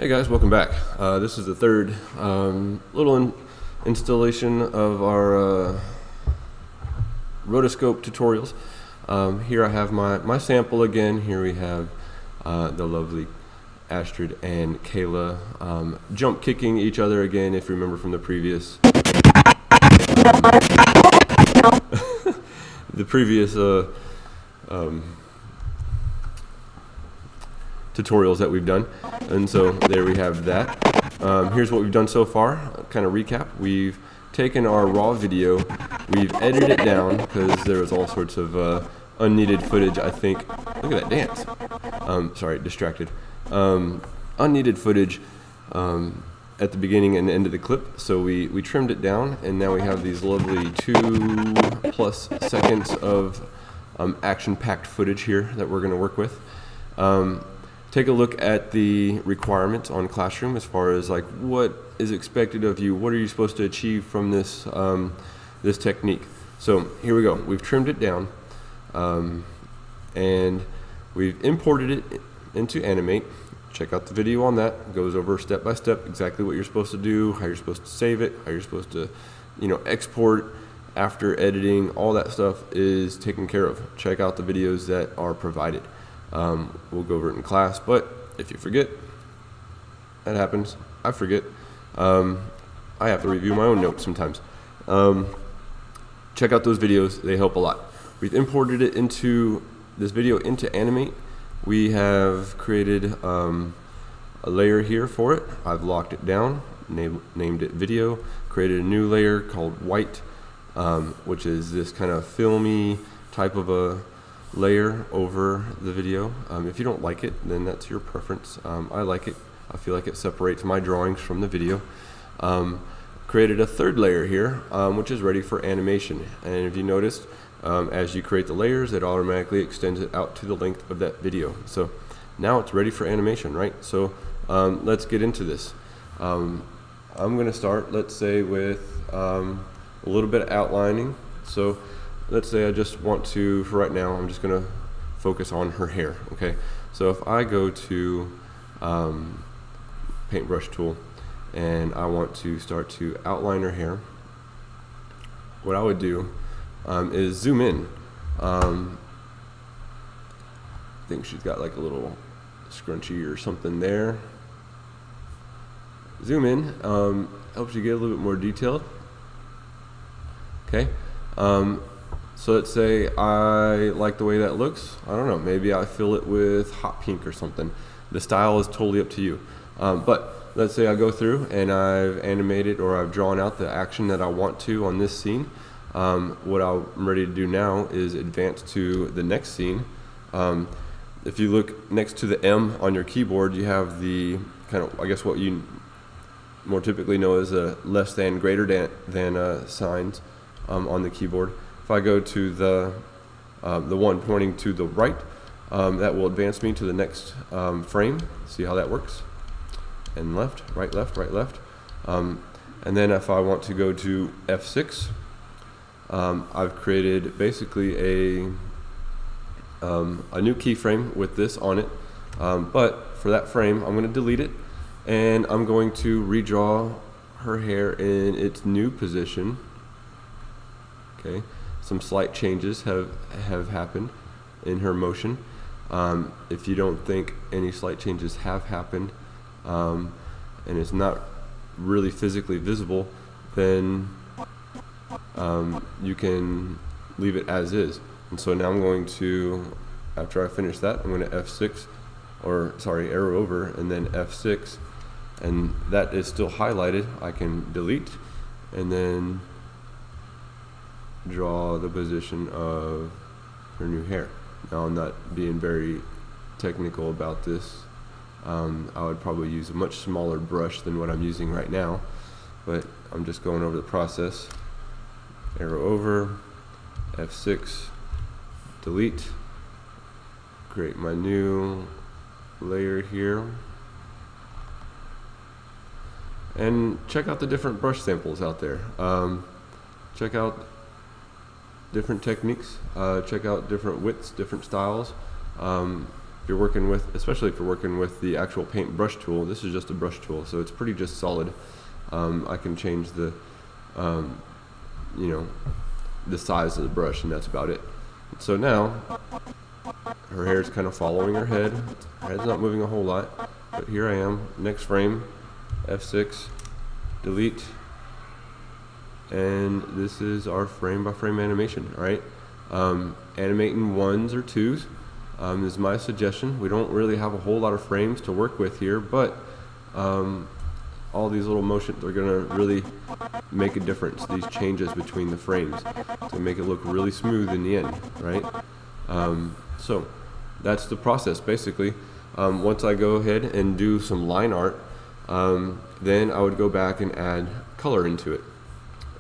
Hey guys, welcome back. This is the third little installation of our rotoscope tutorials. Here I have my sample again. Here we have the lovely Astrid and Kayla jump kicking each other again, if you remember from the previous tutorials that we've done. And so there we have that. Here's what we've done so far. Kind of recap. We've taken our raw video, we've edited it down because there was all sorts of unneeded footage, I think. Look at that dance. Sorry, distracted. Unneeded footage at the beginning and end of the clip, so we trimmed it down, and now we have these lovely 2+ seconds of action-packed footage here that we're going to work with. Take a look at the requirements on Classroom as far as like what is expected of you, what are you supposed to achieve from this this technique. So here we go. We've trimmed it down, and we've imported it into Animate. Check out the video on that. It goes over step by step exactly what you're supposed to do, how you're supposed to save it, how you're supposed to, export after editing. All that stuff is taken care of. Check out the videos that are provided. We'll go over it in class, but if you forget, that happens. I forget. I have to review my own notes sometimes. Check out those videos. They help a lot. We've imported it into this video into Animate. We have created a layer here for it. I've locked it down, named it video, created a new layer called white, which is this kind of filmy type of a layer over the video. If you don't like it, then that's your preference. I like it. I feel like it separates my drawings from the video. Created a third layer here, which is ready for animation. And if you noticed, as you create the layers, it automatically extends it out to the length of that video. So now it's ready for animation, right? So let's get into this. I'm going to start, let's say, with a little bit of outlining. So let's say I just want to, for right now, I'm just going to focus on her hair, okay? So if I go to paintbrush tool and I want to start to outline her hair, what I would do is zoom in. I think she's got like a little scrunchie or something there. Zoom in, helps you get a little bit more detailed. Okay. So let's say I like the way that looks. I don't know, maybe I fill it with hot pink or something. The style is totally up to you. But let's say I go through and I've animated or I've drawn out the action that I want to on this scene. What I'm ready to do now is advance to the next scene. If you look next to the M on your keyboard, you have the kind of, I guess, what you more typically know as a less than, greater than signs on the keyboard. If I go to the one pointing to the right, that will advance me to the next frame. See how that works? And left, right, left, right, left. And then if I want to go to F6, I've created basically a new keyframe with this on it. But for that frame, I'm going to delete it, and I'm going to redraw her hair in its new position. Okay. Some slight changes have happened in her motion. If you don't think any slight changes have happened, and it's not really physically visible, then you can leave it as is. And so now I'm going to, after I finish that, I'm going to F6, or sorry, arrow over, and then F6, and that is still highlighted. I can delete, and then draw the position of her new hair. Now, I'm not being very technical about this. I would probably use a much smaller brush than what I'm using right now, but I'm just going over the process. Arrow over, F6, delete, create my new layer here, and check out the different brush samples out there. Check out different techniques, check out different widths, different styles. if you're working with, especially if you're working with the actual paint brush tool, this is just a brush tool, so it's pretty just solid. I can change the, you know, the size of the brush, and that's about it. So now, her hair is kind of following her head. Her head's not moving a whole lot, but here I am, next frame, F6, delete, and this is our frame by frame animation, all right? Animating ones or twos is my suggestion. We don't really have a whole lot of frames to work with here, but all these little motions are gonna really make a difference, these changes between the frames, to make it look really smooth in the end, right? So that's the process basically. Once I go ahead and do some line art, then I would go back and add color into it.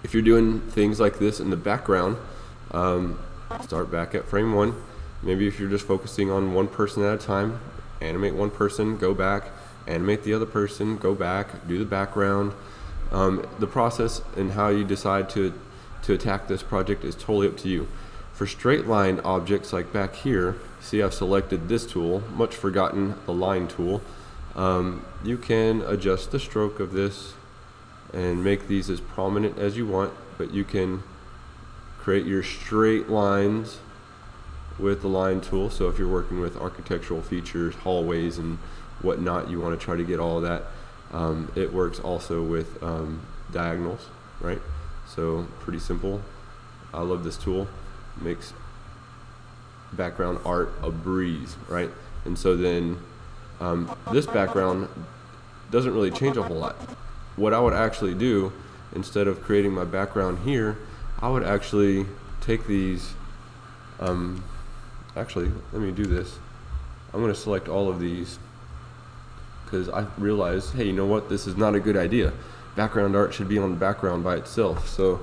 If you're doing things like this in the background, start back at frame 1. Maybe if you're just focusing on one person at a time, animate one person, go back, animate the other person, go back, do the background. The process and how you decide to attack this project is totally up to you. For straight line objects like back here, see I've selected this tool, much forgotten the line tool. You can adjust the stroke of this and make these as prominent as you want, but you can create your straight lines with the line tool. So if you're working with architectural features, hallways and whatnot, you want to try to get all of that. It works also with diagonals, right? So pretty simple. I love this tool. Makes background art a breeze, right? And so then this background doesn't really change a whole lot. What I would actually do, instead of creating my background here, I would actually take these, actually let me do this. I'm going to select all of these because I realized, hey, you know what, this is not a good idea. Background art should be on the background by itself. So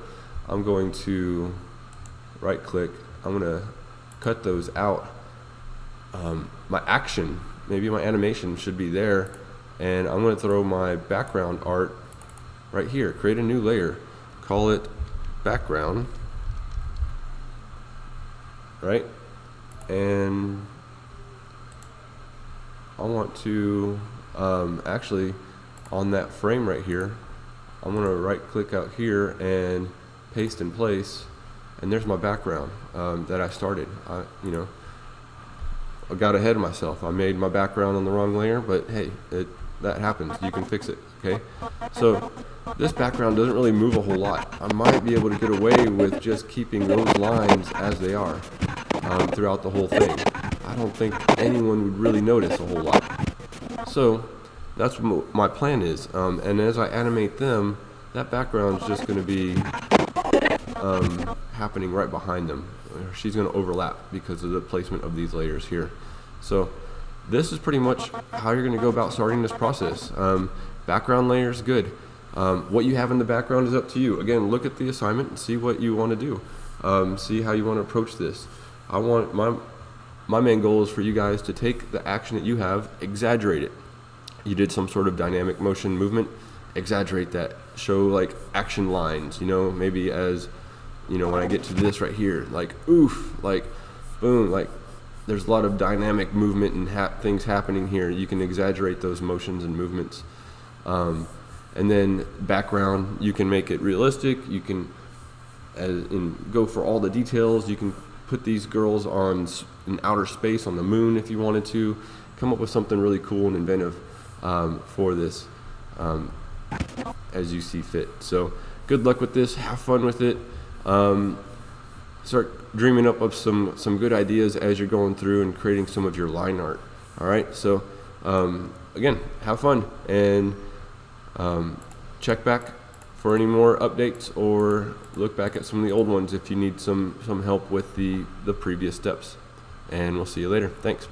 I'm going to right click, I'm going to cut those out. My action, maybe my animation should be there, and I'm going to throw my background art right here. Create a new layer, call it background, right? And I want to actually on that frame right here, I'm going to right click out here and paste in place, and there's my background that I started. You know, I got ahead of myself. I made my background on the wrong layer, but hey, that happens. You can fix it, okay? So this background doesn't really move a whole lot. I might be able to get away with just keeping those lines as they are throughout the whole thing. I don't think anyone would really notice a whole lot. So that's what my plan is. And as I animate them, that background is just going to be happening right behind them. She's going to overlap because of the placement of these layers here. So this is pretty much how you're going to go about starting this process. Background layers, good. What you have in the background is up to you. Again, look at the assignment and see what you want to do. See how you want to approach this. I want my main goal is for you guys to take the action that you have, exaggerate it. You did some sort of dynamic motion movement, exaggerate that. Show like action lines, you know, maybe as, you know, when I get to this right here, like oof, like boom, like there's a lot of dynamic movement and things happening here. You can exaggerate those motions and movements. And then background, you can make it realistic. You can go for all the details. You can put these girls on in outer space on the moon if you wanted to. Come up with something really cool and inventive for this as you see fit. So good luck with this. Have fun with it. Start dreaming up of some good ideas as you're going through and creating some of your line art. All right. So again, have fun and check back for any more updates or look back at some of the old ones if you need some help with the previous steps. And we'll see you later. Thanks.